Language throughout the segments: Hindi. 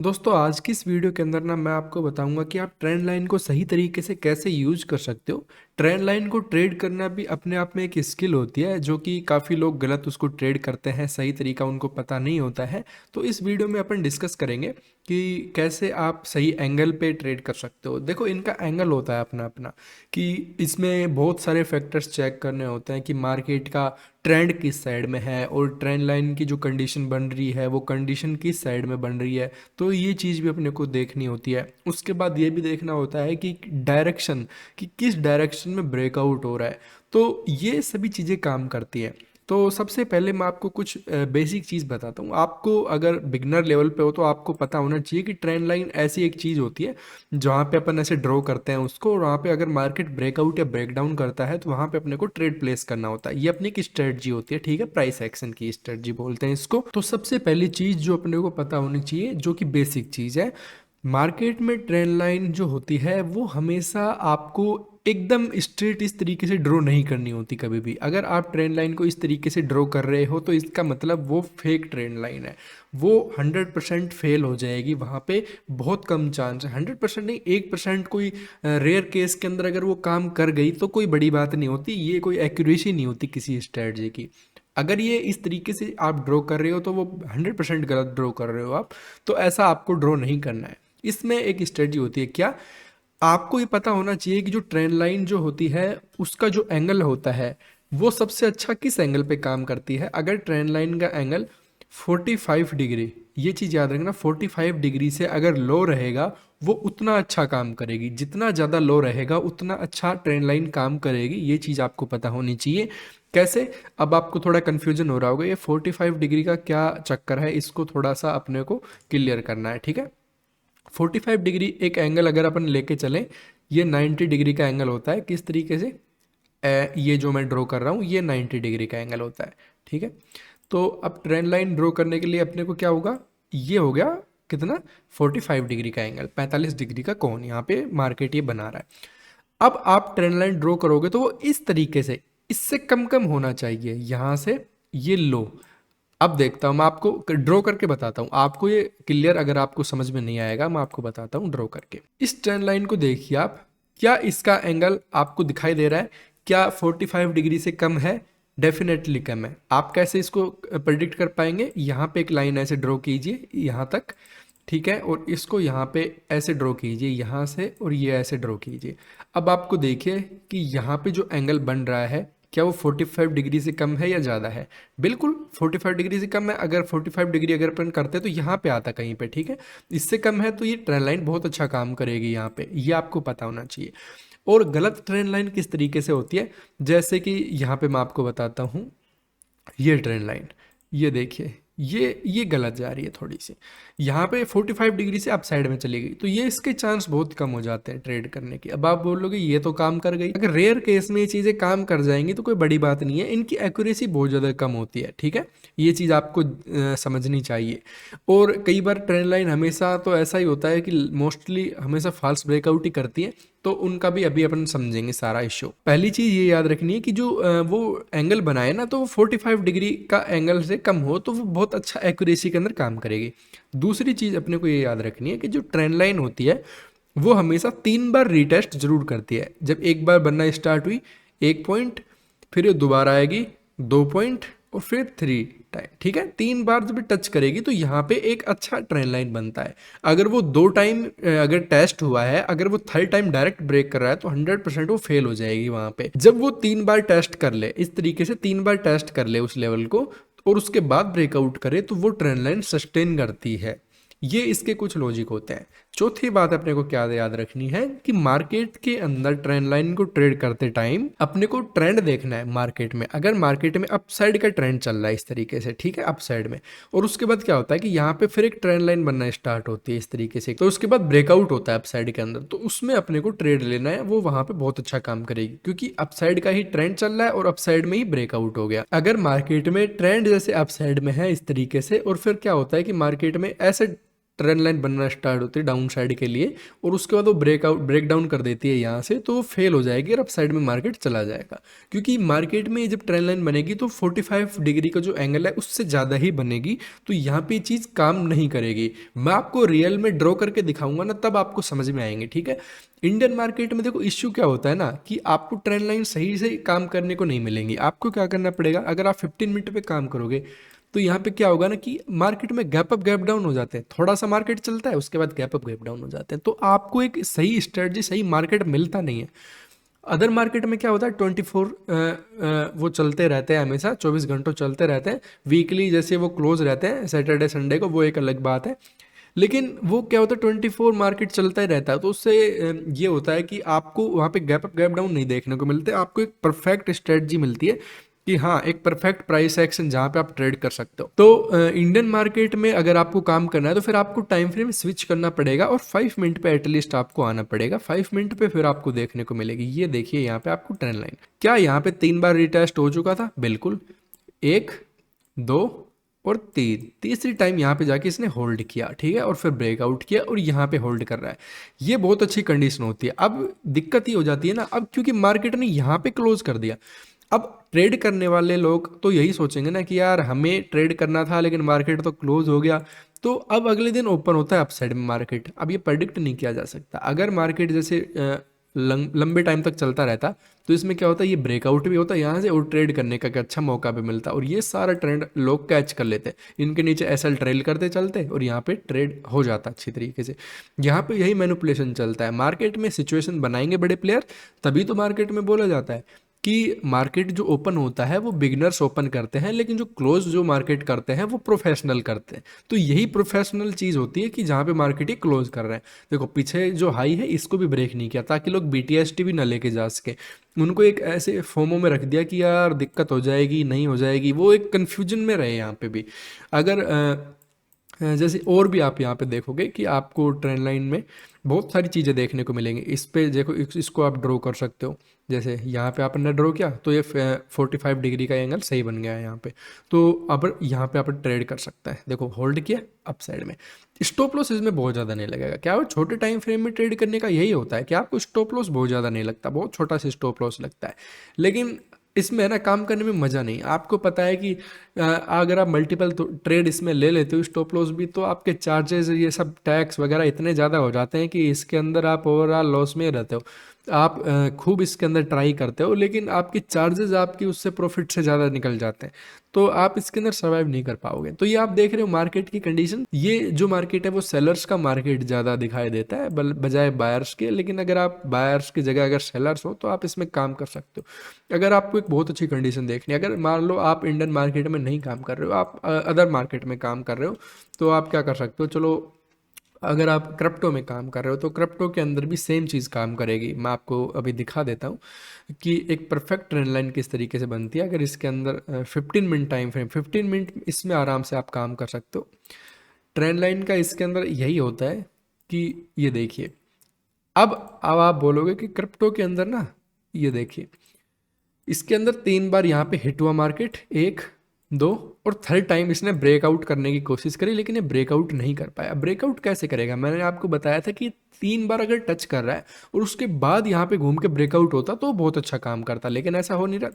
दोस्तों आज की इस वीडियो के अंदर ना मैं आपको बताऊंगा कि आप ट्रेंड लाइन को सही तरीके से कैसे यूज कर सकते हो। ट्रेंड लाइन को ट्रेड करना भी अपने आप में एक स्किल होती है जो कि काफ़ी लोग गलत उसको ट्रेड करते हैं, सही तरीका उनको पता नहीं होता है। तो इस वीडियो में अपन डिस्कस करेंगे कि कैसे आप सही एंगल पे ट्रेड कर सकते हो। देखो इनका एंगल होता है अपना अपना, कि इसमें बहुत सारे फैक्टर्स चेक करने होते हैं कि मार्केट का ट्रेंड किस साइड में है और ट्रेंड लाइन की जो कंडीशन बन रही है वो कंडीशन किस साइड में बन रही है। तो ये चीज़ भी अपने को देखनी होती है। उसके बाद ये भी देखना होता है कि डायरेक्शन, कि किस डायरेक्शन में ब्रेकआउट हो रहा है। तो ये सभी चीज़ें काम करती हैं। तो सबसे पहले मैं आपको कुछ बेसिक चीज़ बताता हूँ। आपको अगर बिगनर लेवल पे हो तो आपको पता होना चाहिए कि ट्रेंड लाइन ऐसी एक चीज़ होती है जहाँ पे अपन ऐसे ड्रॉ करते हैं उसको, और वहाँ पे अगर मार्केट ब्रेकआउट या ब्रेकडाउन करता है तो वहाँ पे अपने को ट्रेड प्लेस करना होता है। ये अपनी एक स्ट्रेटजी होती है, ठीक है, प्राइस एक्शन की स्ट्रेटजी बोलते हैं इसको। तो सबसे पहली चीज़ जो अपने को पता होनी चाहिए, जो कि बेसिक चीज़ है, मार्केट में ट्रेंड लाइन जो होती है वो हमेशा आपको एकदम स्ट्रेट इस तरीके से ड्रॉ नहीं करनी होती कभी भी। अगर आप ट्रेंड लाइन को इस तरीके से ड्रॉ कर रहे हो तो इसका मतलब वो फेक ट्रेंड लाइन है, वो 100% फेल हो जाएगी। वहाँ पे बहुत कम चांस है, 100% नहीं, 1% कोई रेयर केस के अंदर अगर वो काम कर गई तो कोई बड़ी बात नहीं होती। ये कोई एक्यूरेसी नहीं होती किसी स्ट्रेटजी की। अगर ये इस तरीके से आप ड्रॉ कर रहे हो तो वो 100% गलत ड्रॉ कर रहे हो आप। तो ऐसा आपको ड्रॉ नहीं करना है। इसमें एक स्ट्रेटजी होती है क्या, आपको ये पता होना चाहिए कि जो ट्रेंड लाइन जो होती है उसका जो एंगल होता है वो सबसे अच्छा किस एंगल पे काम करती है। अगर ट्रेंड लाइन का एंगल 45 डिग्री, ये चीज़ याद रखना, 45 डिग्री से अगर लो रहेगा वो उतना अच्छा काम करेगी। जितना ज़्यादा लो रहेगा उतना अच्छा ट्रेंड लाइन काम करेगी। ये चीज़ आपको पता होनी चाहिए। कैसे, अब आपको थोड़ा कन्फ्यूजन हो रहा होगा ये 45 डिग्री का क्या चक्कर है, इसको थोड़ा सा अपने को क्लियर करना है, ठीक है। 45 डिग्री एक एंगल अगर अपन लेके चलें, ये 90 डिग्री का एंगल होता है। किस तरीके से, ये जो मैं ड्रॉ कर रहा हूँ ये 90 डिग्री का एंगल होता है, ठीक है। तो अब ट्रेंड लाइन ड्रॉ करने के लिए अपने को क्या होगा, ये हो गया कितना, 45 डिग्री का एंगल, 45 डिग्री का कोण यहाँ पे मार्केट ये बना रहा है। अब आप ट्रेंड लाइन ड्रॉ करोगे तो वो इस तरीके से, इससे कम कम होना चाहिए यहाँ से ये लो। अब देखता हूँ, मैं आपको ड्रॉ करके बताता हूँ, आपको ये क्लियर अगर आपको समझ में नहीं आएगा मैं आपको बताता हूँ ड्रॉ करके। इस ट्रेंड लाइन को देखिए आप, क्या इसका एंगल आपको दिखाई दे रहा है, क्या 45 डिग्री से कम है? डेफिनेटली कम है। आप कैसे इसको प्रेडिक्ट कर पाएंगे, यहाँ पे एक लाइन ऐसे ड्रॉ कीजिए यहाँ तक, ठीक है, और इसको यहाँ पे ऐसे ड्रॉ कीजिए यहाँ से, और ये ऐसे ड्रॉ कीजिए। अब आपको देखिए कि यहाँ पे जो एंगल बन रहा है क्या वो 45 डिग्री से कम है या ज़्यादा है? बिल्कुल 45 डिग्री से कम है। अगर 45 डिग्री अगर अपन करते तो यहाँ पे आता कहीं पे, ठीक है। इससे कम है तो ये ट्रेंड लाइन बहुत अच्छा काम करेगी यहाँ पे, ये आपको पता होना चाहिए। और गलत ट्रेंड लाइन किस तरीके से होती है, जैसे कि यहाँ पे मैं आपको बताता हूँ। ये ट्रेंड लाइन, ये देखिए, ये गलत जा रही है थोड़ी सी, यहाँ पे 45 डिग्री से अप साइड में चली गई, तो ये इसके चांस बहुत कम हो जाते हैं ट्रेड करने के। अब आप बोलोगे ये तो काम कर गई, अगर रेयर केस में ये चीज़ें काम कर जाएंगी तो कोई बड़ी बात नहीं है, इनकी एक्यूरेसी बहुत ज़्यादा कम होती है, ठीक है। ये चीज़ आपको समझनी चाहिए। और कई बार ट्रेंड लाइन हमेशा तो ऐसा ही होता है कि मोस्टली हमेशा फॉल्स ब्रेकआउट ही करती है, तो उनका भी अभी अपन समझेंगे सारा इश्यू। पहली चीज़ ये याद रखनी है कि जो वो एंगल बनाए ना, तो वो 45 डिग्री का एंगल से कम हो तो वो बहुत अच्छा एक्यूरेसी के अंदर काम करेगी। दूसरी चीज़ अपने को ये याद रखनी है कि जो ट्रेंड लाइन होती है वो हमेशा 3 बार रीटेस्ट जरूर करती है। जब एक बार बनना स्टार्ट हुई 1 पॉइंट, फिर ये दोबारा आएगी 2 पॉइंट, और फिर 3 टाइम, ठीक है। 3 बार जब टच करेगी तो यहाँ पे एक अच्छा ट्रेंड लाइन बनता है। अगर वो 2 टाइम अगर टेस्ट हुआ है, अगर वो थर्ड टाइम डायरेक्ट ब्रेक कर रहा है तो 100% वो फेल हो जाएगी वहाँ पे। जब वो 3 बार टेस्ट कर ले, इस तरीके से 3 बार टेस्ट कर ले उस लेवल को, और उसके बाद ब्रेकआउट करे, तो वो ट्रेंड लाइन सस्टेन करती है। ये इसके कुछ लॉजिक होते हैं। चौथी बात अपने को क्या याद रखनी है कि मार्केट के अंदर ट्रेंड लाइन को ट्रेड करते टाइम अपने को ट्रेंड देखना है मार्केट में। अगर मार्केट में अपसाइड का ट्रेंड चल रहा है इस तरीके से, ठीक है, अपसाइड में, और उसके बाद क्या होता है कि यहाँ पे फिर एक ट्रेंड लाइन बनना स्टार्ट होती है इस तरीके से, तो उसके बाद ब्रेकआउट होता है अपसाइड के अंदर, तो उसमें अपने को ट्रेड लेना है, वो वहां पे बहुत अच्छा काम करेगी क्योंकि अपसाइड का ही ट्रेंड चल रहा है और अपसाइड में ही ब्रेकआउट हो गया। अगर मार्केट में ट्रेंड जैसे अपसाइड में है इस तरीके से, और फिर क्या होता है कि मार्केट में ऐसे ट्रेंड लाइन बनना स्टार्ट होती है डाउन साइड के लिए, और उसके बाद वो ब्रेक डाउन कर देती है यहाँ से, तो वो फेल हो जाएगी और अप साइड में मार्केट चला जाएगा। क्योंकि मार्केट में जब ट्रेंड लाइन बनेगी तो 45 डिग्री का जो एंगल है उससे ज़्यादा ही बनेगी, तो यहाँ पे ये चीज़ काम नहीं करेगी। मैं आपको रियल में ड्रॉ करके दिखाऊंगा ना, तब आपको समझ में आएंगे, ठीक है। इंडियन मार्केट में देखो इश्यू क्या होता है ना, कि आपको ट्रेंड लाइन सही से काम करने को नहीं मिलेंगी। आपको क्या करना पड़ेगा, अगर आप 15 मिनट पे काम करोगे तो यहाँ पे क्या होगा ना कि मार्केट में गैप अप गैप डाउन हो जाते हैं, थोड़ा सा मार्केट चलता है उसके बाद गैप अप गैप डाउन हो जाते हैं, तो आपको एक सही स्ट्रेटजी सही मार्केट मिलता नहीं है। अदर मार्केट में क्या होता है 24 वो चलते रहते हैं, हमेशा 24 घंटों चलते रहते हैं। वीकली जैसे वो क्लोज रहते हैं सैटरडे संडे को, वो एक अलग बात है, लेकिन वो क्या होता है 24 मार्केट चलता ही रहता है, तो उससे ये होता है कि आपको वहाँ पे गैप अप गैप डाउन नहीं देखने को मिलते, आपको एक परफेक्ट स्ट्रेटजी मिलती है कि हाँ एक परफेक्ट प्राइस एक्शन जहाँ पे आप ट्रेड कर सकते हो। तो इंडियन मार्केट में अगर आपको काम करना है तो फिर आपको टाइम फ्रेम स्विच करना पड़ेगा और 5 मिनट पे एटलीस्ट आपको आना पड़ेगा। 5 मिनट पे फिर आपको देखने को मिलेगी, ये देखिए यहाँ पे आपको ट्रेंड लाइन क्या यहाँ पे 3 बार रिटेस्ट हो चुका था, बिल्कुल 1 2 और 3, तीसरी टाइम यहाँ पे जाके इसने होल्ड किया, ठीक है, और फिर ब्रेकआउट किया और यहाँ पे होल्ड कर रहा है। ये बहुत अच्छी कंडीशन होती है। अब दिक्कत ही हो जाती है ना, अब क्योंकि मार्केट ने यहाँ पे क्लोज कर दिया, अब ट्रेड करने वाले लोग तो यही सोचेंगे ना कि यार हमें ट्रेड करना था लेकिन मार्केट तो क्लोज हो गया, तो अब अगले दिन ओपन होता है अपसाइड में मार्केट। अब ये प्रेडिक्ट नहीं किया जा सकता, अगर मार्केट जैसे लंबे टाइम तक चलता रहता तो इसमें क्या होता है, ये ब्रेकआउट भी होता है यहाँ से और ट्रेड करने का एक अच्छा मौका भी मिलता, और ये सारा ट्रेंड लोग कैच कर लेते, इनके नीचे एसएल ट्रेल करते चलते और यहाँ पे ट्रेड हो जाता अच्छी तरीके से। यहाँ पे यही मैनिपुलेशन चलता है, मार्केट में सिचुएशन बनाएंगे बड़े प्लेयर, तभी तो मार्केट में बोला जाता है कि मार्केट जो ओपन होता है वो बिगनर्स ओपन करते हैं, लेकिन जो क्लोज जो मार्केट करते हैं वो प्रोफेशनल करते हैं। तो यही प्रोफेशनल चीज़ होती है कि जहाँ पे मार्केट ही क्लोज कर रहे हैं। देखो पीछे जो हाई है इसको भी ब्रेक नहीं किया ताकि लोग बीटीएसटी भी ना लेके जा सके, उनको एक ऐसे फोमो में रख दिया कि यार दिक्कत हो जाएगी नहीं हो जाएगी, वो एक कन्फ्यूजन में रहे यहाँ पे भी। अगर जैसे और भी आप यहाँ पे देखोगे कि आपको ट्रेंड लाइन में बहुत सारी चीज़ें देखने को मिलेंगी। इस पे देखो इसको आप ड्रॉ कर सकते हो, जैसे यहाँ पे आपने ड्रॉ किया तो ये 45 डिग्री का एंगल सही बन गया है यहाँ पे, तो अब यहाँ पे आप ट्रेड कर सकता है। देखो होल्ड किया अप साइड में, स्टॉप लॉस इसमें बहुत ज़्यादा नहीं लगेगा। क्या वो छोटे टाइम फ्रेम में ट्रेड करने का यही होता है कि आपको स्टॉप लॉस बहुत ज़्यादा नहीं लगता, बहुत छोटा सा स्टॉप लॉस लगता है, लेकिन इसमें ना काम करने में मज़ा नहीं। आपको पता है कि अगर आप मल्टीपल ट्रेड इसमें ले लेते हो स्टॉप लॉस भी, तो आपके चार्जेस ये सब टैक्स वगैरह इतने ज़्यादा हो जाते हैं कि इसके अंदर आप ओवरऑल लॉस में रहते हो। आप खूब इसके अंदर ट्राई करते हो लेकिन आपकी चार्जेस आपकी उससे प्रॉफिट से ज़्यादा निकल जाते हैं, तो आप इसके अंदर सर्वाइव नहीं कर पाओगे। तो ये आप देख रहे हो मार्केट की कंडीशन, ये जो मार्केट है वो सेलर्स का मार्केट ज़्यादा दिखाई देता है बजाय बायर्स के, लेकिन अगर आप बायर्स की जगह अगर सेलर्स हो तो आप इसमें काम कर सकते हो। अगर आपको एक बहुत अच्छी कंडीशन देखनी है, अगर मान लो आप इंडियन मार्केट में नहीं काम कर रहे हो, आप अदर मार्केट में काम कर रहे हो, तो आप क्या कर सकते हो, चलो अगर आप क्रिप्टो में काम कर रहे हो तो क्रिप्टो के अंदर भी सेम चीज़ काम करेगी। मैं आपको अभी दिखा देता हूँ कि एक परफेक्ट ट्रेंड लाइन किस तरीके से बनती है। अगर इसके अंदर 15 मिनट टाइम फ्रेम, 15 मिनट इसमें आराम से आप काम कर सकते हो। ट्रेंड लाइन का इसके अंदर यही होता है कि ये देखिए, अब आप बोलोगे कि क्रिप्टो के अंदर ना, ये देखिए इसके अंदर 3 बार यहाँ पे हिट हुआ मार्केट, 1 2 और थर्ड टाइम इसने ब्रेकआउट करने की कोशिश करी, लेकिन ये ब्रेकआउट नहीं कर पाया। ब्रेकआउट कैसे करेगा, मैंने आपको बताया था कि 3 बार अगर टच कर रहा है और उसके बाद यहाँ पे घूम के ब्रेकआउट होता तो बहुत अच्छा काम करता, लेकिन ऐसा हो नहीं रहा।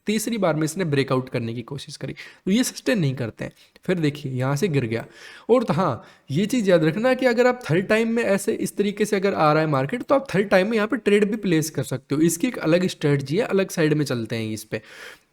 तीसरी बार में इसने ब्रेकआउट करने की कोशिश करी, तो ये सस्टेन नहीं करते हैं। फिर देखिए यहाँ से गिर गया। और तो हाँ, ये चीज़ याद रखना कि अगर आप थर्ड टाइम में ऐसे इस तरीके से अगर आ रहा है मार्केट, तो आप थर्ड टाइम में यहाँ पे ट्रेड भी प्लेस कर सकते हो। इसकी एक अलग स्ट्रेटजी है, अलग साइड में चलते हैं इस पे।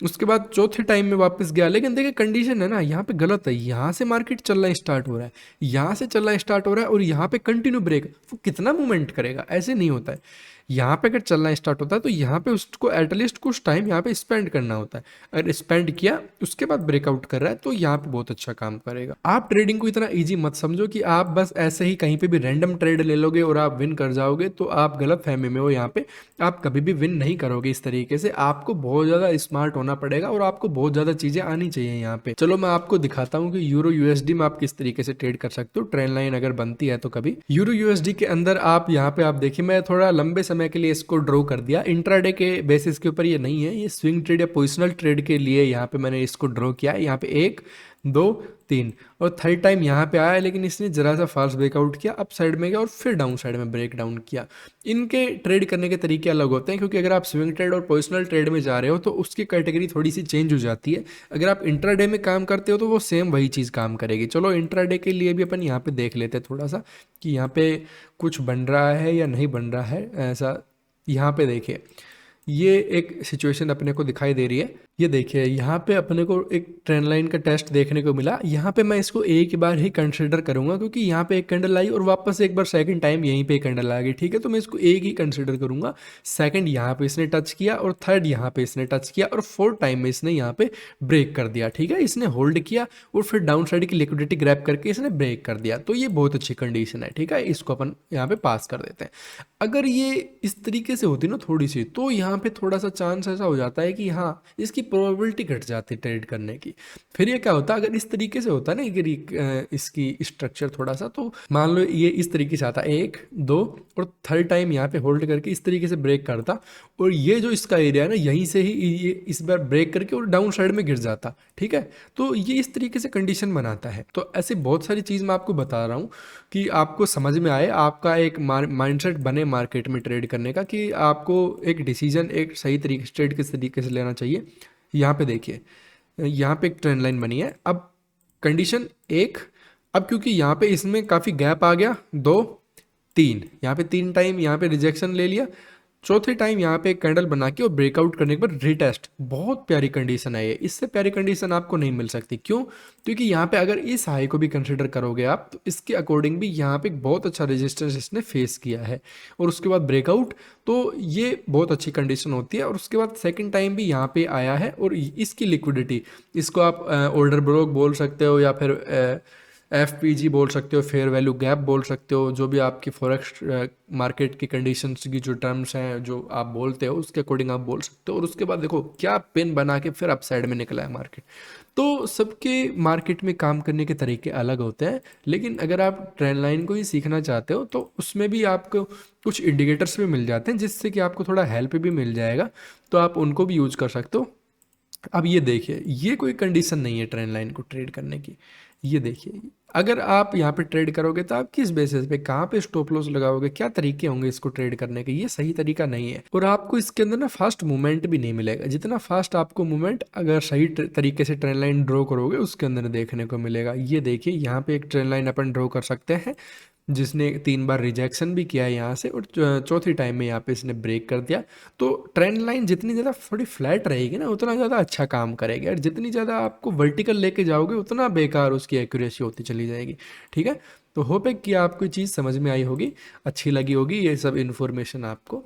उसके बाद चौथे टाइम में वापस गया, लेकिन देखिए कंडीशन है ना यहाँ पे गलत है। यहाँ से मार्केट चलना स्टार्ट हो रहा है, यहाँ से चलना स्टार्ट हो रहा है और यहाँ पे कंटिन्यू ब्रेक, वो कितना मूवमेंट करेगा, ऐसे नहीं होता है। यहाँ पे अगर चलना स्टार्ट होता है तो यहाँ पे उसको एटलीस्ट कुछ टाइम यहाँ पे स्पेंड करना होता है। अगर स्पेंड किया उसके बाद ब्रेकआउट कर रहा है तो यहाँ पे बहुत अच्छा काम करेगा। आप ट्रेडिंग को इतना इजी मत समझो कि आप बस ऐसे ही कहीं पे भी रैंडम ट्रेड ले लोगे और आप विन कर जाओगे, तो आप गलत फहमी में हो। यहाँ पे आप कभी भी विन नहीं करोगे इस तरीके से, आपको बहुत ज़्यादा स्मार्ट होना पड़ेगा और आपको बहुत ज़्यादा चीज़ें आनी चाहिए यहाँ पे। चलो मैं आपको दिखाता हूँ कि यूरो यूएसडी में आप किस तरीके से ट्रेड कर सकते हो, ट्रेंड लाइन अगर बनती है तो कभी। यूरो यूएसडी के अंदर आप यहाँ पे आप देखिए, मैं थोड़ा लंबे समय के लिए इसको ड्रॉ कर दिया, इंट्राडे के बेसिस के ऊपर ये नहीं है, ये स्विंग ट्रेड या पोजिशनल ट्रेड के लिए यहाँ पे मैंने इसको ड्रॉ किया है। यहाँ पे 1 दो, तीन, और थर्ड टाइम यहाँ पे आया लेकिन इसने जरा सा फास्ट ब्रेकआउट किया, अप साइड में गया और फिर डाउन साइड में ब्रेक डाउन किया। इनके ट्रेड करने के तरीके अलग होते हैं, क्योंकि अगर आप स्विंग ट्रेड और पोजिशनल ट्रेड में जा रहे हो तो उसकी कैटेगरी थोड़ी सी चेंज हो जाती है। अगर आप इंट्राडे में काम करते हो तो वो सेम वही चीज़ काम करेगी। चलो इंट्राडे के लिए भी अपन यहाँ पे देख लेते हैं थोड़ा सा कि यहाँ पे कुछ बन रहा है या नहीं बन रहा है ऐसा। यहाँ पे देखिए, ये एक सिचुएशन अपने को दिखाई दे रही है। ये देखिए यहाँ पे अपने को एक ट्रेंड लाइन का टेस्ट देखने को मिला। यहाँ पे मैं इसको एक बार ही कंसिडर करूंगा, क्योंकि यहाँ पे एक कैंडल आई और वापस एक बार सेकंड टाइम यहीं पे कैंडल आ गई, ठीक है। तो मैं इसको एक ही कंसिडर करूंगा। सेकंड यहाँ पे इसने टच किया और थर्ड यहाँ पे इसने टच किया और फोर्थ टाइम में इसने यहाँ पे ब्रेक कर दिया, ठीक है। इसने होल्ड किया और फिर डाउन साइड की लिक्विडिटी ग्रैब करके इसने ब्रेक कर दिया। तो ये बहुत अच्छी कंडीशन है, ठीक है। इसको अपन यहाँ पे पास कर देते हैं। अगर ये इस तरीके से होती ना थोड़ी सी, तो यहाँ पे थोड़ा सा चांस ऐसा हो जाता है कि हाँ इसकी प्रोबेबिलिटी घट जाती है ट्रेड करने की। फिर ये क्या होता है, अगर इस तरीके से होता है ना कि इसकी स्ट्रक्चर थोड़ा सा, तो मान लो ये इस तरीके से आता, एक, दो, और थर्ड टाइम यहाँ पे होल्ड करके इस तरीके से ब्रेक करता, और ये जो इसका एरिया है ना यहीं से ही ये इस बार ब्रेक करके और डाउन साइड में गिर जाता, ठीक है। तो ये इस तरीके से कंडीशन बनाता है। तो ऐसी बहुत सारी चीज़ मैं आपको बता रहा हूँ कि आपको समझ में आए, आपका एक माइंडसेट बने मार्केट में ट्रेड करने का, कि आपको एक डिसीजन एक सही तरीके से ट्रेड किस तरीके से लेना चाहिए। यहाँ पे देखिए, यहाँ पे एक ट्रेंड लाइन बनी है। अब कंडीशन एक, अब क्योंकि यहाँ पे इसमें काफ़ी गैप आ गया, दो, तीन, यहाँ पे तीन टाइम यहाँ पे रिजेक्शन ले लिया, चौथे टाइम यहाँ पे एक कैंडल बना के और ब्रेकआउट करने के बाद रिटेस्ट। बहुत प्यारी कंडीशन है ये, इससे प्यारी कंडीशन आपको नहीं मिल सकती। क्यों? क्योंकि यहाँ पे अगर इस हाई को भी कंसिडर करोगे आप, तो इसके अकॉर्डिंग भी यहाँ पे एक बहुत अच्छा रेजिस्टेंस इसने फेस किया है, और उसके बाद ब्रेकआउट। तो ये बहुत अच्छी कंडीशन होती है। और उसके बाद सेकंड टाइम भी यहाँ पे आया है, और इसकी लिक्विडिटी, इसको आप ऑर्डर ब्लॉक बोल सकते हो या फिर FPG बोल सकते हो, फेयर वैल्यू गैप बोल सकते हो, जो भी आपकी फॉरेक्स मार्केट की कंडीशंस की जो टर्म्स हैं जो आप बोलते हो उसके अकॉर्डिंग आप बोल सकते हो। और उसके बाद देखो क्या पिन बना के फिर अप साइड में निकला है मार्केट। तो सबके मार्केट में काम करने के तरीके अलग होते हैं, लेकिन अगर आप ट्रेंड लाइन को ही सीखना चाहते हो तो उसमें भी आपको कुछ इंडिकेटर्स भी मिल जाते हैं, जिससे कि आपको थोड़ा हेल्प भी मिल जाएगा, तो आप उनको भी यूज कर सकते हो। अब ये देखिए, ये कोई कंडीशन नहीं है ट्रेंड लाइन को ट्रेड करने की। ये देखिए, अगर आप यहाँ पे ट्रेड करोगे तो आप किस बेसिस पे, कहाँ पे स्टॉप लॉस लगाओगे, क्या तरीके होंगे इसको ट्रेड करने के, ये सही तरीका नहीं है। और आपको इसके अंदर ना फास्ट मूवमेंट भी नहीं मिलेगा। जितना फास्ट आपको मूवमेंट अगर सही तरीके से ट्रेंड लाइन ड्रॉ करोगे उसके अंदर देखने को मिलेगा। ये देखिए, यहाँ पे एक ट्रेंड लाइन अपन ड्रॉ कर सकते हैं, जिसने 3 बार रिजेक्शन भी किया है यहाँ से, और चौथी टाइम में यहाँ पे इसने ब्रेक कर दिया। तो ट्रेंड लाइन जितनी ज़्यादा थोड़ी फ्लैट रहेगी ना, उतना ज़्यादा अच्छा काम करेगी, और जितनी ज़्यादा आपको वर्टिकल लेके जाओगे उतना बेकार उसकी एक्यूरेसी होती चली जाएगी, ठीक है। तो होप है कि आपको चीज़ समझ में आई होगी, अच्छी लगी होगी ये सब इन्फॉर्मेशन आपको।